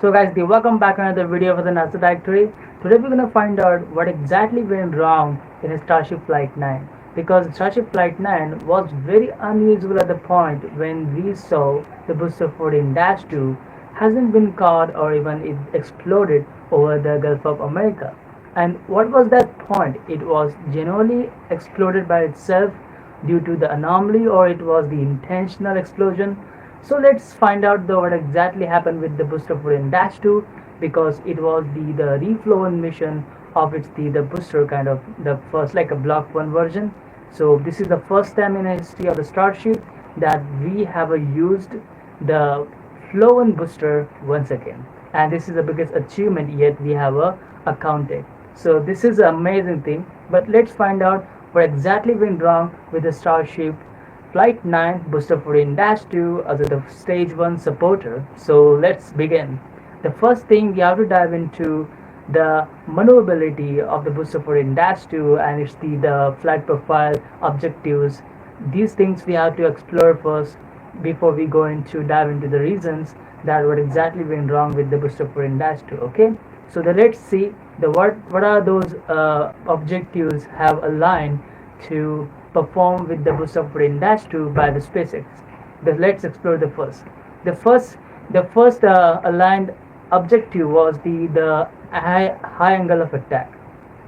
So guys, welcome back to another video for the NASA Directory. Today we're gonna find out what exactly went wrong in Starship Flight 9, because Starship Flight 9 was very unusual at the point when we saw the booster 14-2 hasn't been caught or even it exploded over the Gulf of America. And what was that point? It was genuinely exploded by itself due to the anomaly, or it was the intentional explosion. So let's find out what exactly happened with the booster for in Dash 2, because it was the reflown mission of its the booster, kind of the first, like a block 1 version. So this is the first time in the history of the Starship that we have used the flown booster once again, and this is the biggest achievement yet we have accounted. So this is an amazing thing, but let's find out what exactly went wrong with the Starship Flight 9 Booster 14-2 as the Stage 1 supporter. So let's begin. The first thing we have to dive into the maneuverability of the Booster 14-2, and it's the flight profile, objectives. These things we have to explore first before we go into dive into the reasons that what exactly went wrong with the Booster 14-2. Okay, so let's see the what are those objectives have aligned to perform with the booster 14-2 by the SpaceX. Let's explore the first. The first aligned objective was the high angle of attack.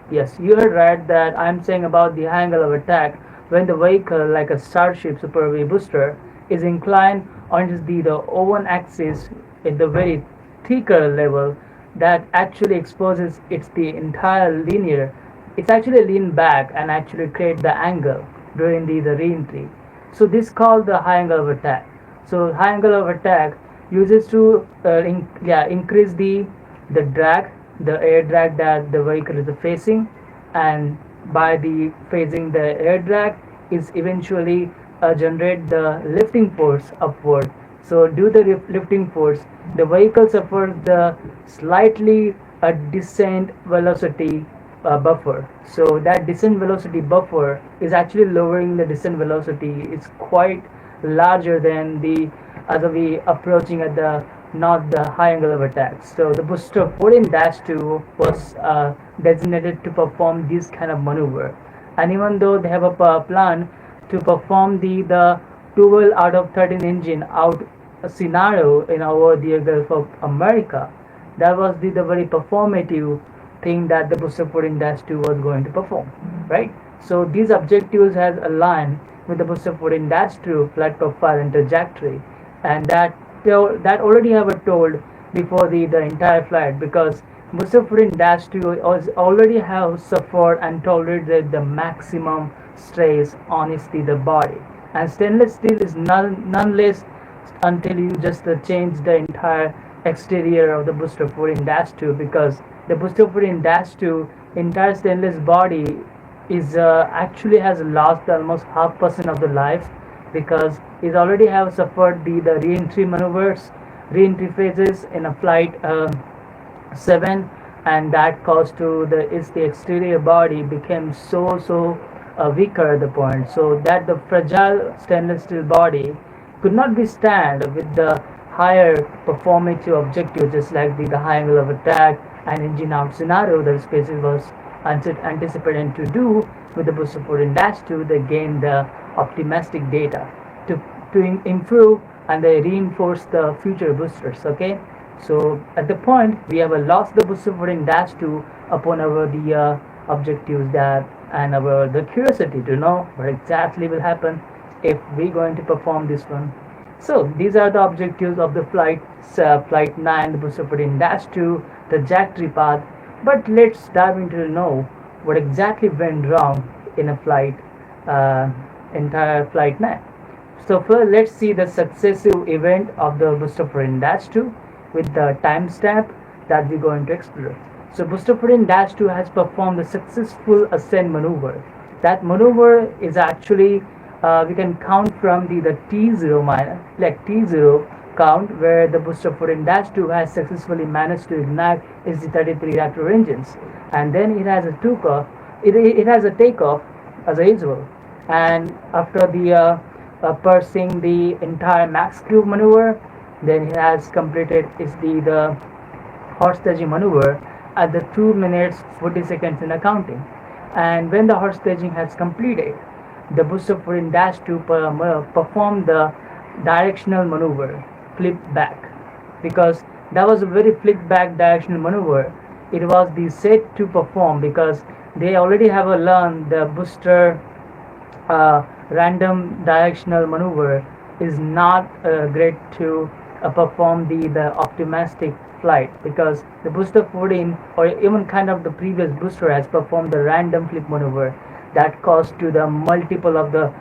Yes, you heard right that I'm saying about the high angle of attack when the vehicle, like a Starship Superheavy booster, is inclined on the O1 axis at the very thicker level that actually exposes its the entire linear. It's actually lean back and actually create the angle during the re-entry. So this called the high angle of attack. So high angle of attack uses to increase the drag, the air drag that the vehicle is facing, and by the phasing the air drag is eventually generate the lifting force upward. So due to the lifting force, the vehicle suffers the slightly a descent velocity buffer. So that descent velocity buffer is actually lowering the descent velocity. It's quite larger than the as we approaching at the not the high angle of attack. So the booster 14-2 was designated to perform this kind of maneuver, and even though they have a plan to perform the 12 out of 13 engine out scenario in over the Gulf of America, that was the very performative thing that the booster 14-2 was going to perform, right? So these objectives has aligned with the booster 14-2 flight profile and trajectory, and that already have told before the entire flight, because booster 14-2 already have suffered and tolerated the maximum stress on its the body, and stainless steel is nonetheless until you just change the entire exterior of the booster 14-2, because the booster 14-2 entire stainless body is actually has lost almost half percent of the life, because it already have suffered the re-entry maneuvers, re-entry phases in a flight 7, and that caused to the exterior body became so weaker at the point, so that the fragile stainless steel body could not be stand with the higher performative objectives, just like the high angle of attack and engine out scenario that SpaceX was anticipated to do with the booster 14-2. They gain the optimistic data to improve and they reinforce the future boosters. Okay, so at the point we have lost the booster 14-2 upon our the objectives that and our the curiosity to know what exactly will happen if we going to perform this one. So these are the objectives of the flight 9, the booster 14-2 trajectory path. But let's dive into to know what exactly went wrong in a flight uh, entire flight 9. So first let's see the successive event of the booster 14-2 with the timestamp that we're going to explore. So booster 14-2 has performed the successful ascent maneuver. That maneuver is actually we can count from the T0 minus, like T0 count, where the booster 14-2 has successfully managed to ignite its 33 reactor engines, and then it has a takeoff. It has a takeoff as usual, and after pursuing the entire max cube maneuver, then it has completed its the hot staging maneuver at the 2 minutes 40 seconds in accounting. And when the hot staging has completed, the booster for dash 2 performed the directional maneuver, flip back, because that was a very flip back directional maneuver. It was the set to perform because they already have a learn the booster random directional maneuver is not great to perform the optimistic flight, because the booster 14 or even kind of the previous booster has performed the random flip maneuver that caused to the multiple of the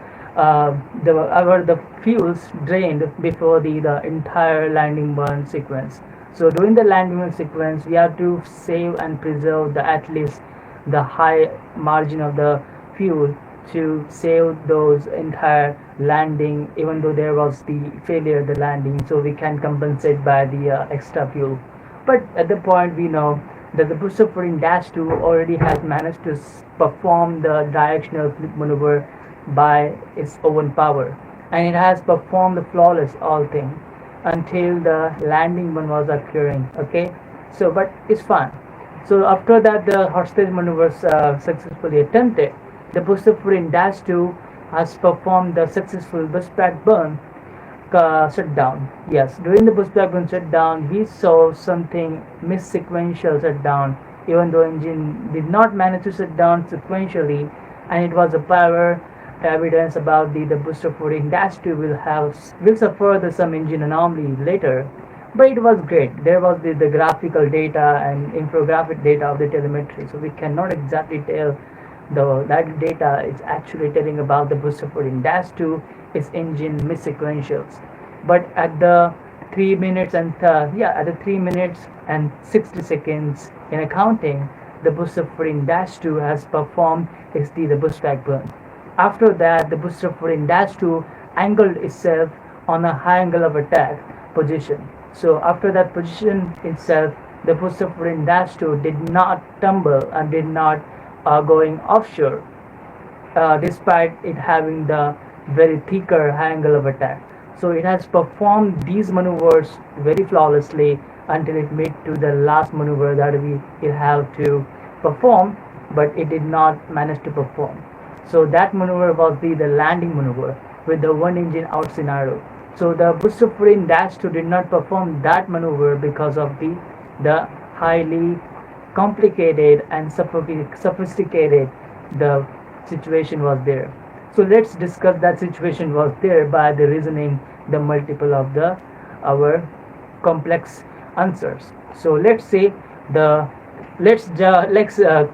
fuels drained before the entire landing burn sequence. So during the landing burn sequence we have to save and preserve the at least the high margin of the fuel to save those entire landing, even though there was the failure of the landing, so we can compensate by the extra fuel. But at the point we know that the booster for in dash 2 already has managed to perform the directional flip maneuver by its own power, and it has performed the flawless all thing until the landing one was occurring. Okay, so but it's fun. So after that the hostage maneuver was successfully attempted, the booster for in dash 2 has performed the successful bushback burn shutdown. Yes, during the bushback burn shutdown, we saw something mis-sequential shutdown, even though engine did not manage to shut down sequentially, and it was a power evidence about the booster 14-2 will suffer some engine anomaly later. But it was great. There was the graphical data and infographic data of the telemetry, so we cannot exactly tell though that data is actually telling about the booster 14-2 is engine mis-sequentials. But at the 3 minutes and at the 3 minutes and 60 seconds in accounting, the booster 14-2 has performed the bushback burn. After that, the booster 14-2 angled itself on a high angle of attack position. So after that position itself, the booster 14-2 did not tumble and did not going offshore, despite it having the very thicker high angle of attack. So it has performed these maneuvers very flawlessly until it made to the last maneuver that it have to perform, but it did not manage to perform. So that maneuver was the landing maneuver with the one engine out scenario. So the booster 14-2 did not perform that maneuver because of the highly complicated and sophisticated the situation was there. So let's discuss that situation was there by the reasoning the multiple of the our complex answers. So let's say let's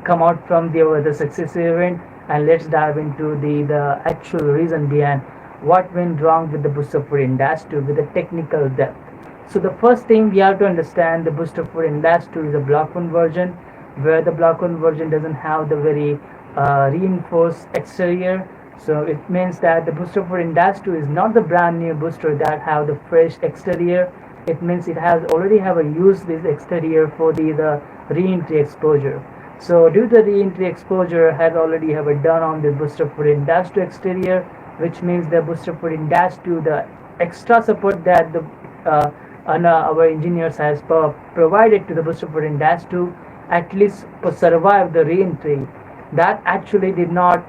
come out from the successive event, and let's dive into the actual reason behind what went wrong with the booster 14-2 with the technical depth. So the first thing we have to understand, the booster 14-2 is a block 1 version, where the block 1 version doesn't have the very reinforced exterior. So it means that the booster 14-2 is not the brand new booster that have the fresh exterior. It means it has already have a used this exterior for the re-entry exposure. So due to the re-entry exposure has already have a done on the booster 14-2 exterior, which means the booster 14-2 the extra support that the our engineers has provided to the booster 14-2 at least survive the re-entry, that actually did not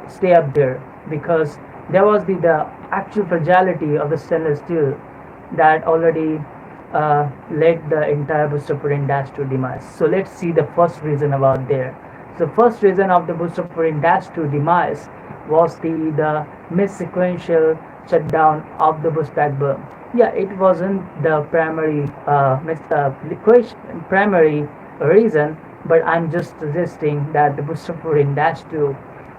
stay up there, because there was the actual fragility of the stainless steel that already led the entire booster 14-2 demise. So let's see the first reason about there. So first reason of the booster 14-2 demise was the mis-sequential shutdown of the bushback burn. Yeah, it wasn't the primary reason, but I'm just suggesting that the booster 14-2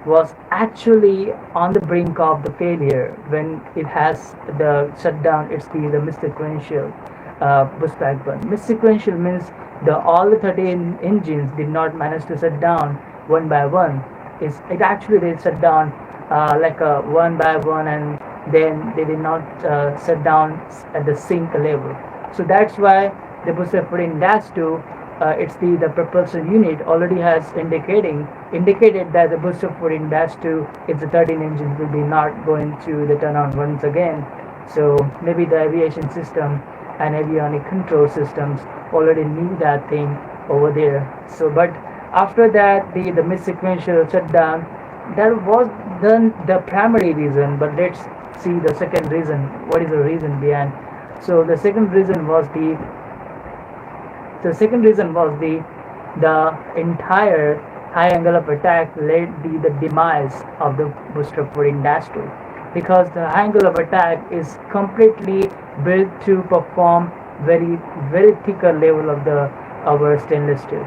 was actually on the brink of the failure when it has the shutdown. It's the mis-sequential bushback burn. Mis-sequential means all the 13 engines did not manage to shut down one by one. It actually did shut down like one by one, and then they did not shut down at the sync level. So that's why the booster 14-2 it's the propulsion unit already has indicated that the booster 14-2 if the 13 engines will be not going to the turn on once again. So maybe the aviation system and avionic control systems already knew that thing over there. So, but after that, the missequential shutdown, that was the primary reason. But let's see the second reason. What is the reason behind? So the entire high angle of attack led the demise of the booster 14-2 because the high angle of attack is completely built to perform very very thicker level of the our stainless steel.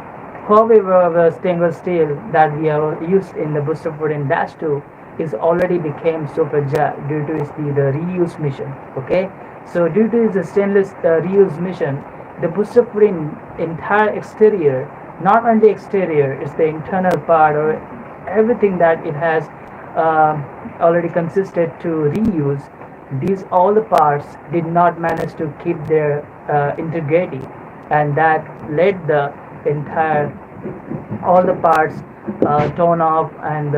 However, our stainless steel that we have used in the booster 14-2 is already became so fragile due to the reuse mission. Okay, so due to the stainless reuse mission, the booster 14 entire exterior, not only exterior, it's the internal part or everything that it has already consisted to reuse. These all the parts did not manage to keep their integrity, and that led the entire all the parts torn off and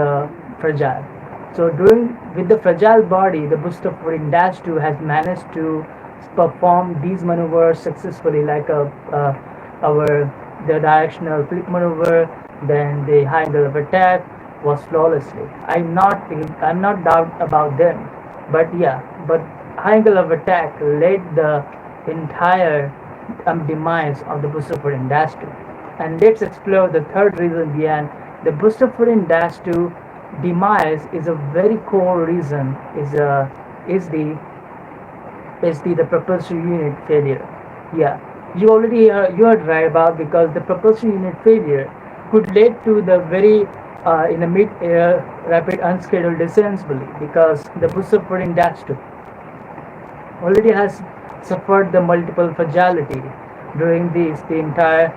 fragile. So during with the fragile body, the booster 14-2 has managed to perform these maneuvers successfully, like our the directional flip maneuver, then the high angle of attack was flawlessly. I'm not doubt about them, but yeah, but high angle of attack led the entire demise of the booster 14-2. And let's explore the third reason behind the booster 14-2 demise is a very core reason is the propulsion unit failure. Yeah, you heard right about because the propulsion unit failure could lead to the very in the mid-air rapid unscheduled descent because the booster 14-2 already has suffered the multiple fragility during the entire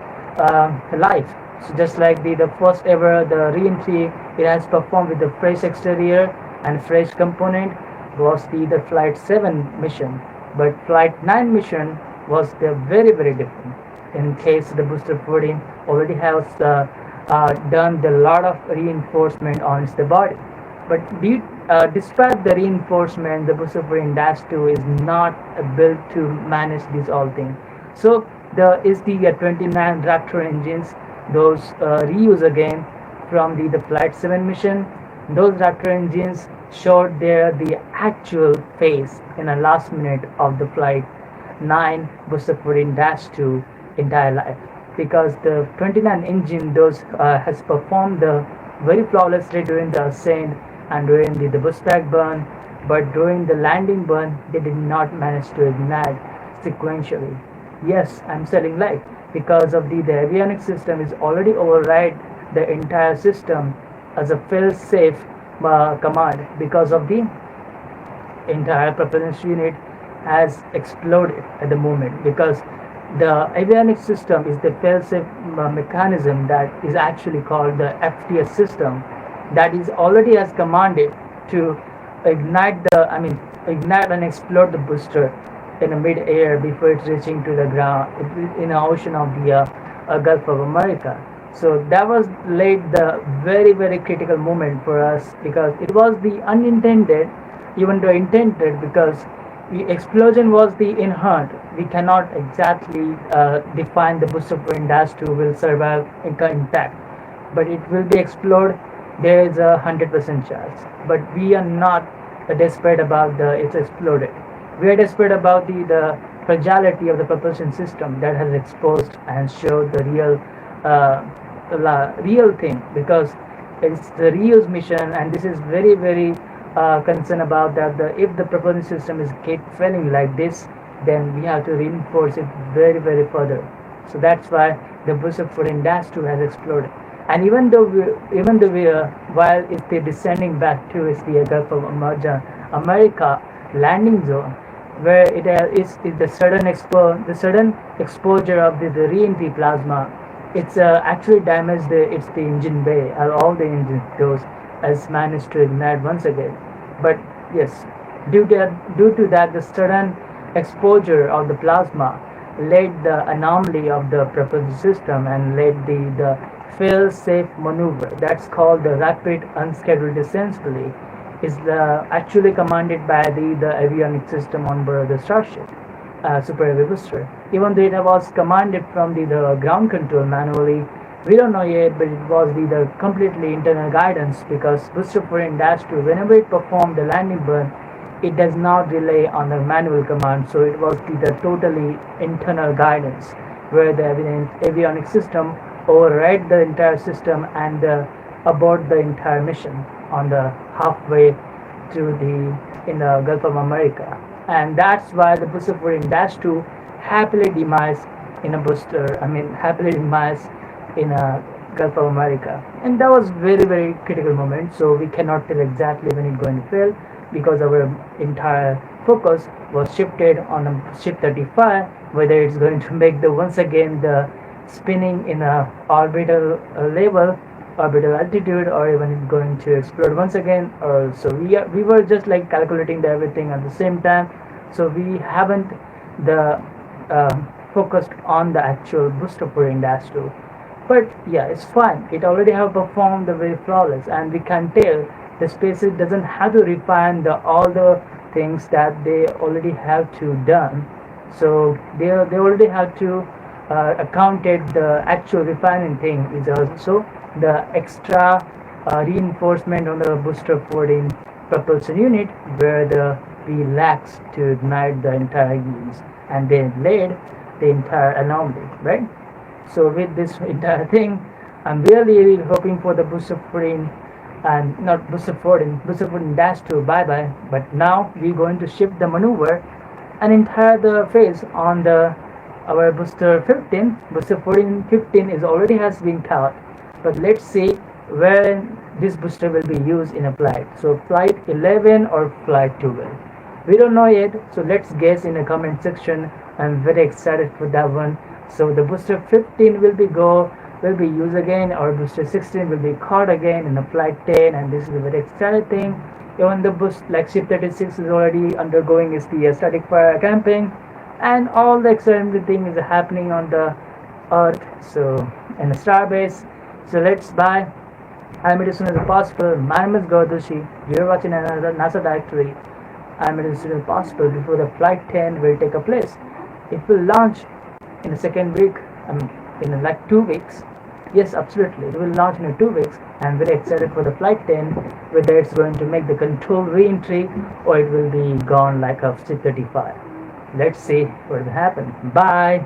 life. So just like the first ever the re-entry, it has performed with the fresh exterior and fresh component was the Flight 7 mission, but Flight 9 mission was the very very different. In case the booster 14 already has done the lot of reinforcement on the body, but despite the reinforcement, the booster 14-2 is not built to manage these all things. So the 29 Raptor engines, those reuse again from the Flight 7 mission. Those Raptor engines showed the actual phase in the last minute of the Flight 9 booster 14-2 entire life, because the 29 engine those has performed the very flawlessly during the ascent and during the boost pack burn, but during the landing burn they did not manage to ignite sequentially. Yes, I'm selling light because of the avionics system is already override the entire system as a fail-safe command because of the entire propulsion unit has exploded at the moment, because the avionics system is the fail-safe mechanism that is actually called the FTS system that is already has commanded to ignite and explode the booster in the mid-air before it's reaching to the ground in the ocean of the Gulf of America. So that was late the very very critical moment for us, because it was the unintended, even though intended, because the explosion was the inherent. We cannot exactly define the booster 14-2 will survive intact, but it will be explode. There is a 100% chance, but we are not desperate about it's exploded. We are desperate about the fragility of the propulsion system that has exposed and showed the real thing, because it's the reuse mission, and this is very very concerned about that. If the propulsion system is keep failing like this, then we have to reinforce it very very further. So that's why the booster 14-2 has exploded. And even though we while it's the descending back to the Gulf of America landing zone, where it is the sudden exposure of the re-entry plasma, it's actually damaged the engine bay, all the engine doors has managed to ignite once again. But yes, due to that the sudden exposure of the plasma led the anomaly of the propulsion system and led the fail-safe maneuver that's called the rapid unscheduled descent is actually commanded by the avionics system on board the Starship. Super Heavy booster. Even though it was commanded from the ground control manually, we don't know yet, but it was the completely internal guidance because Booster 14-2, whenever it performed the landing burn, it does not rely on the manual command, so it was the totally internal guidance where the avionics system override the entire system and abort the entire mission on the halfway to the in the Gulf of America, and that's why the Booster 14-2 happily demised in a booster. I mean, happily demised in a Gulf of America, and that was very critical moment. So we cannot tell exactly when it's going to fail because our entire focus was shifted on the ship 35, whether it's going to make the once again the spinning in a orbital level, orbital altitude, or even it's going to explode once again. Or so we were just like calculating the everything at the same time. So we haven't the focused on the actual booster pouring dash 2. But yeah, it's fine. It already have performed the very flawless, and we can tell the SpaceX doesn't have to refine all the things that they already have to done. So they already have to accounted the actual refining thing is also the extra reinforcement on the booster 14 propulsion unit where the we lacks to ignite the entire use and then laid the entire anomaly, right? So with this entire thing, I'm really hoping for the booster 14 and not booster 14, booster 14-2 bye bye. But now we're going to shift the maneuver and entire the phase on the our booster 15. Booster 14, 15 is already has been taught, but let's see when this booster will be used in a flight. So flight 11 or flight 12. We don't know yet, so let's guess in the comment section. I'm very excited for that one. So the booster 15 will be used again, or booster 16 will be caught again in the flight 10, and this is a very exciting thing. Even the boost like ship 36 is already undergoing is the static fire camping, and all the exciting thing is happening on the Earth, so in the starbase. So let's buy. I'm as soon as possible. My name is Gauradushi. You're watching another NASA directory. I'm as soon as possible before the flight 10 will take a place. It will launch in the second week. In like 2 weeks. Yes, absolutely. It will launch in 2 weeks. I'm very excited for the flight 10, whether it's going to make the control re-entry or it will be gone like a C-35. Let's see what will happen. Bye.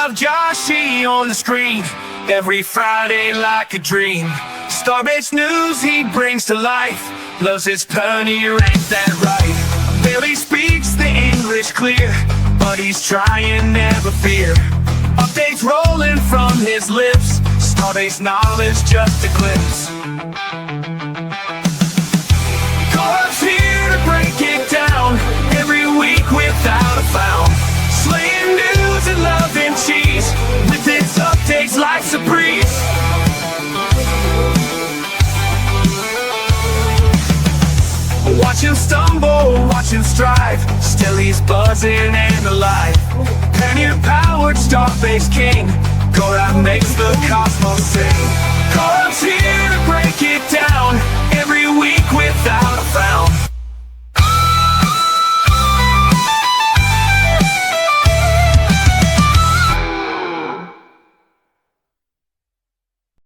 Joshi on the screen every Friday like a dream. Starbase news he brings to life. Loves his pony, ain't that right? Barely speaks the English clear, but he's trying, never fear. Updates rolling from his lips. Starbase knowledge just a glimpse. Gaurav's here to break it down every week without a foul. Slaying news and love and cheese with its updates life's a breeze. Watch him stumble, watch him strive, still he's buzzing and alive. Penny-powered Starbase king, Gaurav makes the cosmos sing. Gaurav's